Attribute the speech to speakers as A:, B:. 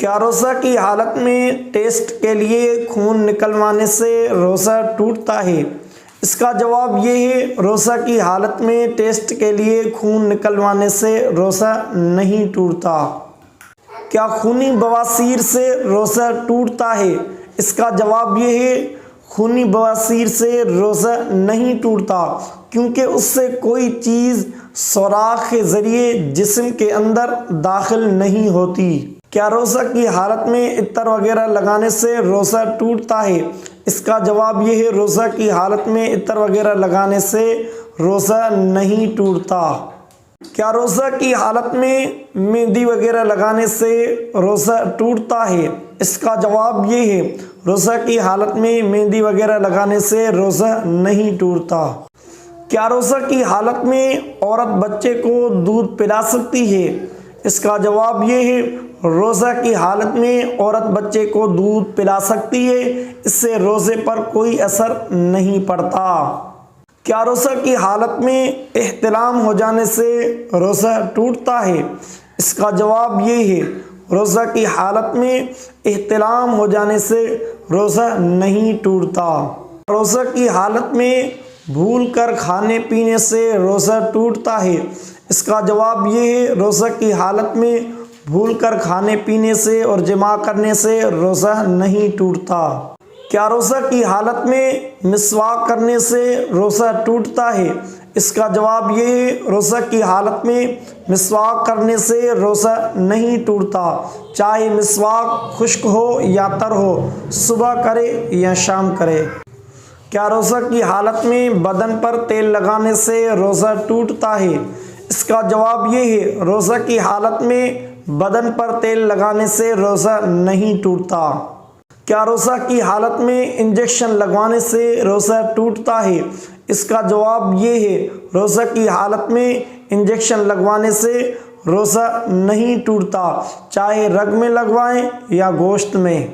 A: کیا روزہ کی حالت میں ٹیسٹ کے لیے خون نکلوانے سے روزہ ٹوٹتا ہے؟ اس کا جواب یہ ہے، روزہ کی حالت میں ٹیسٹ کے لیے خون نکلوانے سے روزہ نہیں ٹوٹتا۔ کیا خونی بواسیر سے روزہ ٹوٹتا ہے؟ اس کا جواب یہ ہے، خونی بواسیر سے روزہ نہیں ٹوٹتا، کیونکہ اس سے کوئی چیز سوراخ کے ذریعے جسم کے اندر داخل نہیں ہوتی۔ کیا روزہ کی حالت میں عطر وغیرہ لگانے سے روزہ ٹوٹتا ہے؟ اس کا جواب یہ ہے، روزہ کی حالت میں عطر وغیرہ لگانے سے روزہ نہیں ٹوٹتا۔ کیا روزہ کی حالت میں مہندی وغیرہ لگانے سے روزہ ٹوٹتا ہے؟ اس کا جواب یہ ہے، روزہ کی حالت میں مہندی وغیرہ لگانے سے روزہ نہیں ٹوٹتا۔ کیا روزہ کی حالت میں عورت بچے کو دودھ پلا سکتی ہے؟ اس کا جواب یہ ہے، روزہ کی حالت میں عورت بچے کو دودھ پلا سکتی ہے، اس سے روزے پر کوئی اثر نہیں پڑتا۔ کیا روزہ کی حالت میں احتلام ہو جانے سے روزہ ٹوٹتا ہے؟ اس کا جواب یہ ہے، روزہ کی حالت میں احتلام ہو جانے سے روزہ نہیں ٹوٹتا۔ روزہ کی حالت میں بھول کر کھانے پینے سے روزہ ٹوٹتا ہے؟ اس کا جواب یہ ہے، روزہ کی حالت میں بھول کر کھانے پینے سے اور جماع کرنے سے روزہ نہیں ٹوٹتا۔ کیا روزہ کی حالت میں مسواک کرنے سے روزہ ٹوٹتا ہے؟ اس کا جواب یہ ہے، روزہ کی حالت میں مسواک کرنے سے روزہ نہیں ٹوٹتا، چاہے مسواک خشک ہو یا تر ہو، صبح کرے یا شام کرے۔ کیا روزہ کی حالت میں بدن پر تیل لگانے سے روزہ ٹوٹتا ہے؟ اس کا جواب یہ ہے، روزہ کی حالت میں بدن پر تیل لگانے سے روزہ نہیں ٹوٹتا۔ کیا روزہ کی حالت میں انجیکشن لگوانے سے روزہ ٹوٹتا ہے؟ اس کا جواب یہ ہے، روزہ کی حالت میں انجیکشن لگوانے سے روزہ نہیں ٹوٹتا، چاہے رگ میں لگوائیں یا گوشت میں۔